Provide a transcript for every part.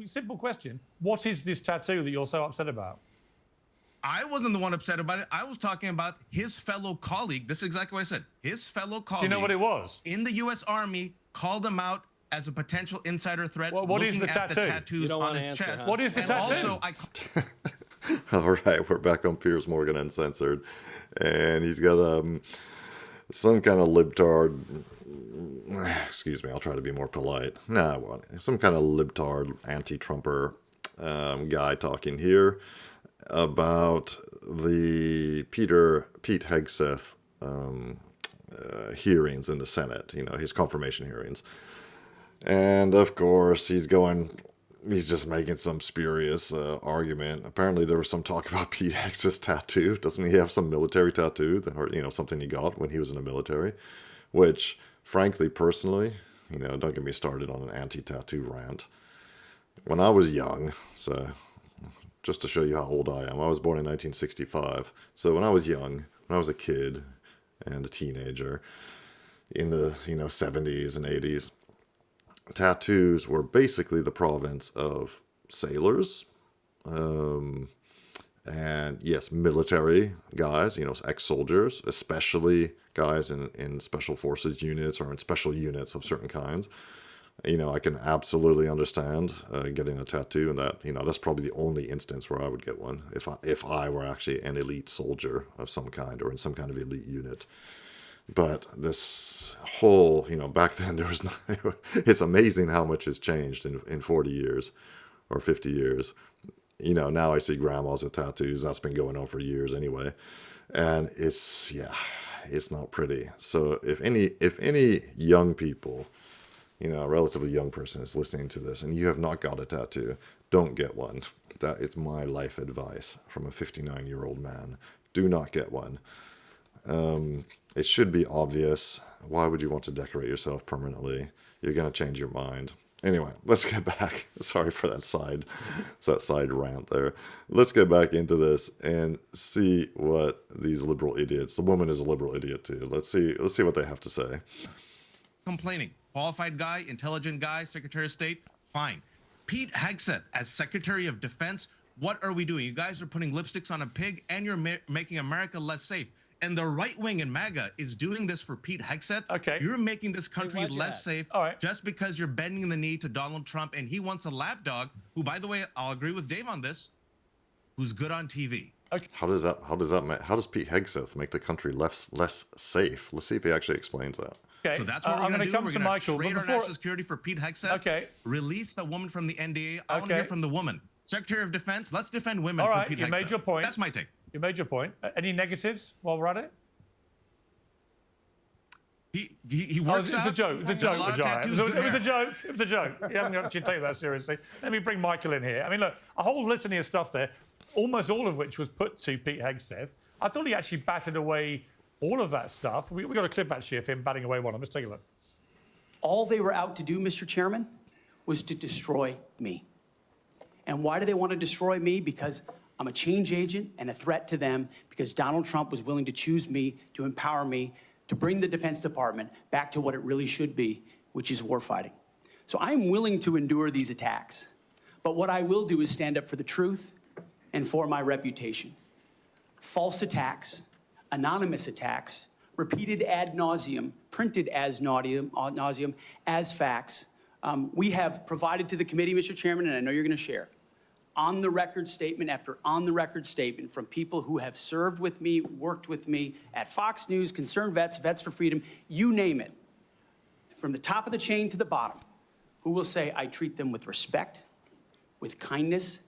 Simple question. What is this tattoo that you're so upset about? I wasn't the one upset about it. I was talking about his fellow colleague. This is exactly what I said. His fellow colleague. Do you know what it was? In the U.S. Army, called him out as a potential insider threat. Well, what is the tattoo? The tattoos on his chest. What is the tattoo? Also, All right, we're back on Piers Morgan Uncensored, and he's got some kind of libtard. Excuse me, I'll try to be more polite. Nah, I won't. Some kind of libtard, anti-Trumper guy talking here about the Pete Hegseth hearings in the Senate. You know, his confirmation hearings, and of course he's just making some spurious argument. Apparently there was some talk about Pete Hegseth's tattoo. Doesn't he have some military tattoo that, or, you know, something he got when he was in the military? Which, frankly, personally, you know, don't get me started on an anti-tattoo rant. When I was young, so just to show you how old I am, I was born in 1965. So when I was young, when I was a kid and a teenager in the, you know, 70s and 80s, tattoos were basically the province of sailors, and yes, military guys, you know, ex-soldiers, especially guys in special forces units or in special units of certain kinds. You know, I can absolutely understand getting a tattoo, and that, you know, that's probably the only instance where I would get one if I were actually an elite soldier of some kind or in some kind of elite unit. But this whole, you know, back then there was no, it's amazing how much has changed in 40 years or 50 years. You know, now I see grandmas with tattoos. That's been going on for years anyway. And it's, yeah, it's not pretty. So if any young people, you know, a relatively young person is listening to this and you have not got a tattoo, don't get one. That is my life advice from a 59-year-old man. Do not get one. It should be obvious. Why would you want to decorate yourself permanently? You're going to change your mind. Anyway, let's get back. Sorry for that side rant there. Let's get back into this and see what these liberal idiots, the woman is a liberal idiot too. Let's see what they have to say. Complaining. Qualified guy, intelligent guy, Secretary of State, fine. Pete Hegseth as Secretary of Defense, what are we doing? You guys are putting lipsticks on a pig and you're making America less safe. And the right wing in MAGA is doing this for Pete Hegseth. Okay. You're making this country less safe just because you're bending the knee to Donald Trump, and he wants a lapdog who, by the way, I'll agree with Dave on this, who's good on TV. Okay. How does Pete Hegseth make the country less safe? Let's see if he actually explains that. Okay. So that's what we're going to do. We're going to trade our national security for Pete Hegseth. Okay. Release the woman from the NDA. I want to hear from the woman. Secretary of Defense, let's defend women from Pete Hegseth. You made your point. That's my take. You made your point. Any negatives while we're at it? He works out. It was a joke. It was a joke. It was a joke. It was a joke. You haven't actually taken that seriously. Let me bring Michael in here. I mean, look, a whole litany of stuff there, almost all of which was put to Pete Hegseth. I thought he actually batted away all of that stuff. We got a clip actually of him batting away one of them. Let's take a look. All they were out to do, Mr. Chairman, was to destroy me. And why do they want to destroy me? Because I'm a change agent and a threat to them, because Donald Trump was willing to choose me, to empower me, to bring the Defense Department back to what it really should be, which is warfighting. So I'm willing to endure these attacks. But what I will do is stand up for the truth and for my reputation. False attacks, anonymous attacks, repeated ad nauseum, printed as nauseum, as facts. We have provided to the committee, Mr. Chairman, and I know you're going to share, on-the-record statement after on-the-record statement from people who have served with me, worked with me at Fox News, Concerned Vets, Vets for Freedom, you name it, from the top of the chain to the bottom, who will say, I treat them with respect, with kindness,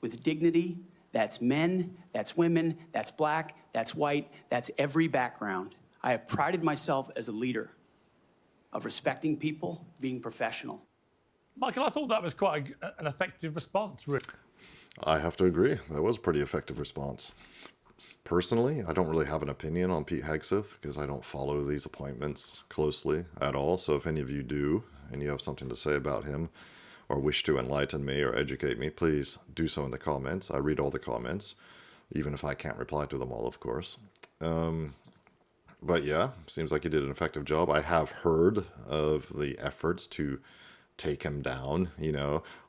with dignity. That's men, that's women, that's black, that's white, that's every background. I have prided myself as a leader of respecting people, being professional. Michael, I thought that was quite an effective response, really. I have to agree. That was a pretty effective response. Personally, I don't really have an opinion on Pete Hegseth because I don't follow these appointments closely at all. So if any of you do and you have something to say about him or wish to enlighten me or educate me, please do so in the comments. I read all the comments, even if I can't reply to them all, of course. But yeah, seems like he did an effective job. I have heard of the efforts to take him down.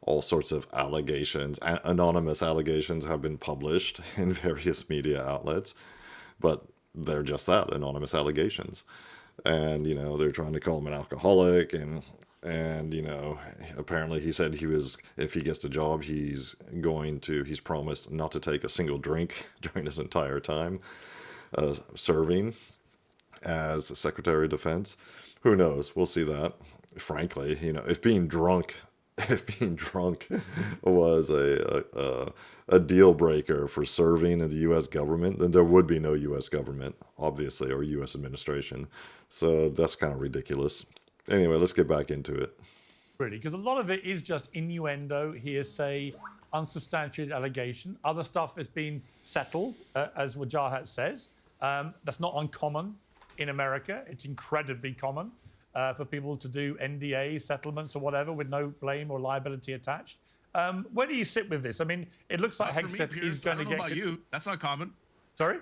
All sorts of allegations, anonymous allegations have been published in various media outlets, but they're just that, anonymous allegations. And, they're trying to call him an alcoholic, and apparently he said if he gets the job, he's promised not to take a single drink during his entire time serving as Secretary of Defense. Who knows? We'll see that. Frankly, if being drunk was a deal breaker for serving in the U.S. government, then there would be no U.S. government, obviously, or U.S. administration. So that's kind of ridiculous. Anyway, let's get back into it. Really, because a lot of it is just innuendo, hearsay, unsubstantiated allegation. Other stuff has been settled, as Wajahat says. That's not uncommon in America. It's incredibly common for people to do NDA settlements or whatever with no blame or liability attached. Where do you sit with this? I mean, it looks like Hegseth is going to get... I don't know about you. That's not common. Sorry?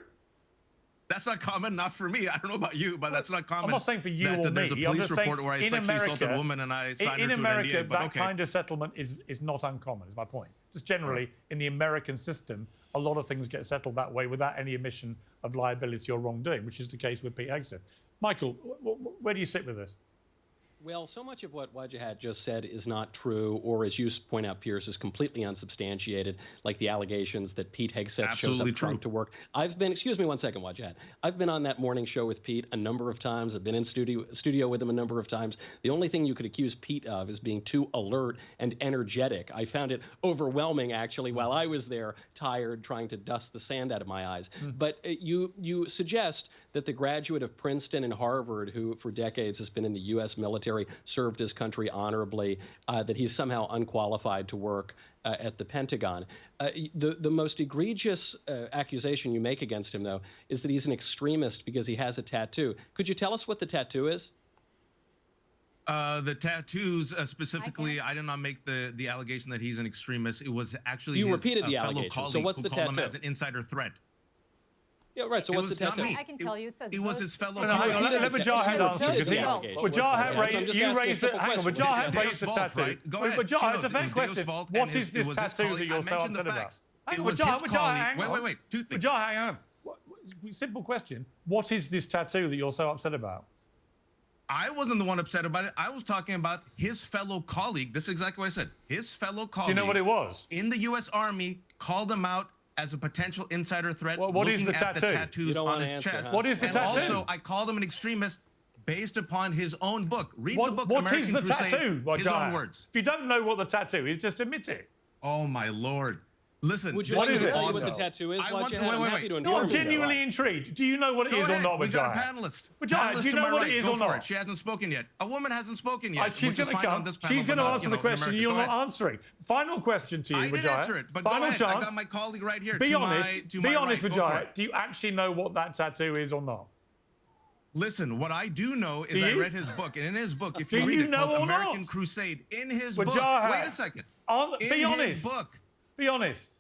That's not common, not for me. I don't know about you, but that's not common. I'm not saying for you or me. There's a police report where I sexually assaulted a woman and I signed her to an NDA. In America, that kind of settlement is not uncommon, is my point. Just generally, in the American system, a lot of things get settled that way without any admission of liability or wrongdoing, which is the case with Pete Hegseth. Michael, where do you sit with this? Well, so much of what Wajahat just said is not true, or as you point out, Piers, is completely unsubstantiated, like the allegations that Pete Hegseth shows up drunk to work. Excuse me one second, Wajahat. I've been on that morning show with Pete a number of times. I've been in studio with him a number of times. The only thing you could accuse Pete of is being too alert and energetic. I found it overwhelming, actually, while I was there, tired, trying to dust the sand out of my eyes. But you suggest that the graduate of Princeton and Harvard, who for decades has been in the U.S. military, served his country honorably, that he's somehow unqualified to work at the Pentagon. The most egregious accusation you make against him, though, is that he's an extremist because he has a tattoo. Could you tell us what the tattoo is? The tattoos specifically, I did not make the allegation that he's an extremist. It was actually you his repeated the fellow allegation. colleague So what's the who called tattoo? him as an insider threat. Yeah, right. So what's the tattoo? Not me. I can tell you. It says it was his fellow No, hang on, colleague. let Wajahat answer, because Wajahat raised it. Hang on, Wajahat raised the tattoo. Wajahat, it's a fair question. What is this tattoo that you're so upset about? Wait. Two things. Wajahat, hang on. Simple question. What is this tattoo that you're so upset about? I wasn't the one upset about it. I was talking about his fellow colleague. This is exactly what I said. His fellow colleague. Do you know what it was? In the U.S. Army, called him out as a potential insider threat. What is the tattoo? The tattoos on his chest. Huh? What is the tattoo? Also, I called him an extremist based upon his own book. Read the book, what American is the Crusade, tattoo? his own words. If you don't know what the tattoo is, just admit it. Oh, my Lord. Listen, Would you what is it? tell you what the tattoo is? Wait. No, I'm genuinely intrigued. Do you know what it is or not, We've got a Wajahat? panelist. Wajahat, do you know what it is or not? She hasn't spoken yet. A woman hasn't spoken yet. She's going to come. She's going to answer the question you're not answering. Final question to you, Wajahat. I didn't answer it, but Final go ahead. chance. I got my colleague right here. Be honest, right. Wajahat. Do you actually know what that tattoo is or not? Listen, what I do know is I read his book, and in his book, if you Do read you it, know called or American not? Crusade, in his book, wait a second. Be honest. His book, Be honest.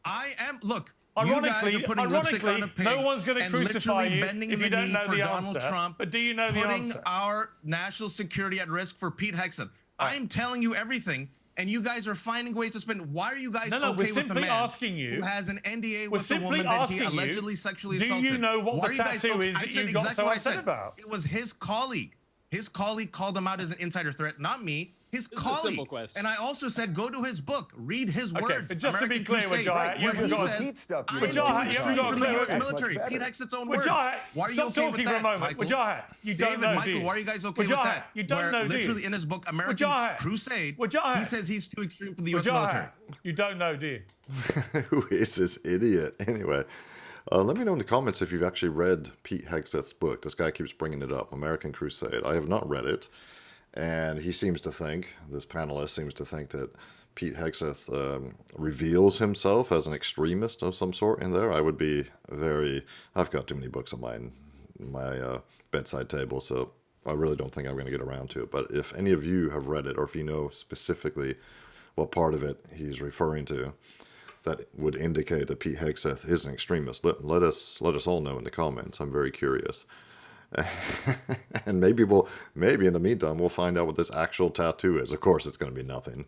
Look, Ironically, you guys are putting lipstick on a pig no one's going to and crucify literally you bending if the you don't knee know for the Donald answer. Trump, But do you know the putting answer? our national security at risk for Pete Hegseth. I'm telling you everything, and you guys are finding ways to spin. Why are you guys we're okay with a simply man asking you, who has an NDA we're with a woman that he allegedly sexually assaulted? Do you know what Why the are you guys tattoo okay? is I that said you got exactly so what I upset said. about? It was his colleague. His colleague called him out as an insider threat, not me. His This is a colleague. simple question. And I also said, go to his book, read his Okay, words. but just to be American clear, Crusade, Wajahat, you've where he got- says, Pete stuff, I am Wajahat, too you haven't extreme got for a the clue. U.S. That's military. much Pete better. Hexett's own words. Wajahat, Why are you stop okay with talking that, for a moment. Michael? Wajahat, you don't David, know, do Michael, you? why are you guys okay with Wajahat, that? you don't Where know, do you? literally in his book, American Wajahat, Crusade, Wajahat, he says he's too extreme for the U.S. military. Wajahat, you don't know, do you? Who is this idiot? Anyway, let me know in the comments if you've actually read Pete Hegseth's book. This guy keeps bringing it up, American Crusade. I have not read it. And he seems to think, this panelist seems to think that Pete Hegseth reveals himself as an extremist of some sort in there. I would be I've got too many books on my bedside table, so I really don't think I'm going to get around to it. But if any of you have read it, or if you know specifically what part of it he's referring to, that would indicate that Pete Hegseth is an extremist, let us all know in the comments. I'm very curious. And maybe in the meantime, we'll find out what this actual tattoo is. Of course, it's going to be nothing.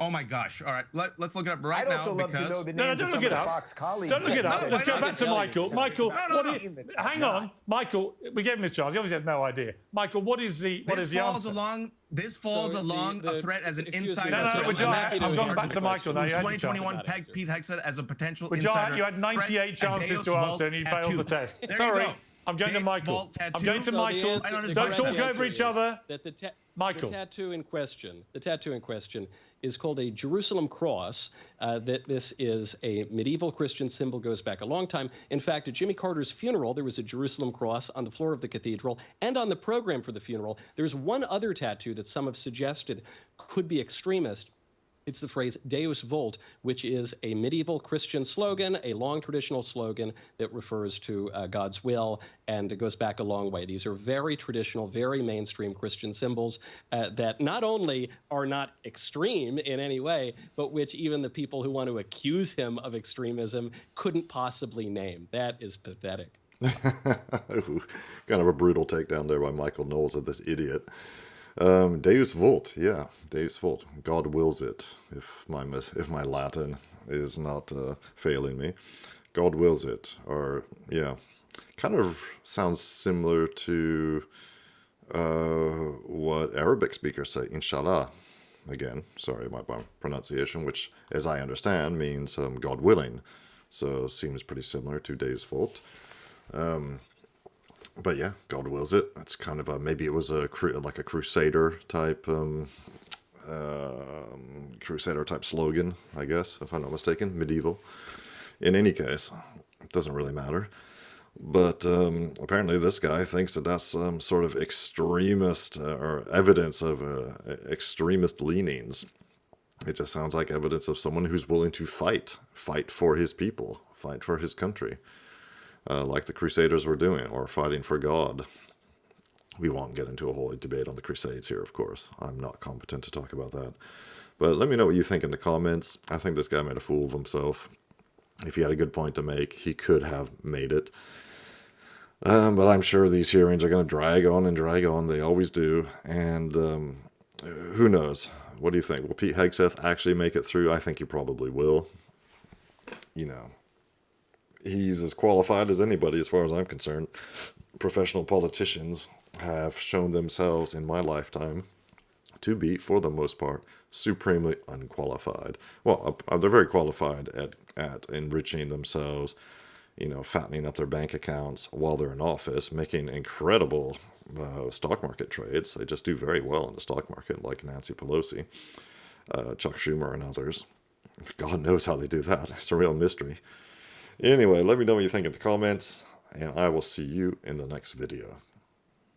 Oh my gosh! All right, let's look it up right I'd now. also love to know the names of some of the Fox colleagues. Don't look it up. No, Let's why go not? back to Michael. Michael, hang No. on, Michael. We gave him his chance. He obviously has no idea. Michael, what is the answer? This falls along a threat as an insider threat. I've gone back to Michael now. 2021 pegged Pete Hegseth as a potential Wajah, insider. you had 98 chances to answer and you failed the test. Sorry. I'm going to Michael. I'm going to Michael. Don't talk over each other. Michael. The tattoo in question is called a Jerusalem cross. That this is a medieval Christian symbol, goes back a long time. In fact, at Jimmy Carter's funeral, there was a Jerusalem cross on the floor of the cathedral, and on the program for the funeral, there's one other tattoo that some have suggested could be extremist. It's the phrase Deus Vult, which is a medieval Christian slogan, a long traditional slogan that refers to God's will, and it goes back a long way. These are very traditional, very mainstream Christian symbols that not only are not extreme in any way, but which even the people who want to accuse him of extremism couldn't possibly name. That is pathetic. Kind of a brutal takedown there by Michael Knowles of this idiot. Deus Vult, yeah, Deus Vult. God wills it. If my Latin is not failing me, God wills it. Or yeah, kind of sounds similar to what Arabic speakers say. Inshallah. Again, sorry about my pronunciation, which, as I understand, means God willing. So seems pretty similar to Deus Vult. But yeah, God wills it. That's kind of maybe it was like a crusader type slogan, I guess, if I'm not mistaken, medieval. In any case, it doesn't really matter. But apparently this guy thinks that that's some sort of extremist or evidence of extremist leanings. It just sounds like evidence of someone who's willing to fight for his people, fight for his country. Like the Crusaders were doing, or fighting for God. We won't get into a whole debate on the Crusades here, of course. I'm not competent to talk about that. But let me know what you think in the comments. I think this guy made a fool of himself. If he had a good point to make, he could have made it. But I'm sure these hearings are going to drag on and drag on. They always do. And who knows? What do you think? Will Pete Hegseth actually make it through? I think he probably will. You know, he's as qualified as anybody as far as I'm concerned. Professional politicians have shown themselves in my lifetime to be, for the most part, supremely unqualified. Well, they're very qualified at enriching themselves, you know, fattening up their bank accounts while they're in office, making incredible stock market trades. They just do very well in the stock market, like Nancy Pelosi, Chuck Schumer, and others. God knows how they do that. It's a real mystery. Anyway, let me know what you think in the comments, and I will see you in the next video.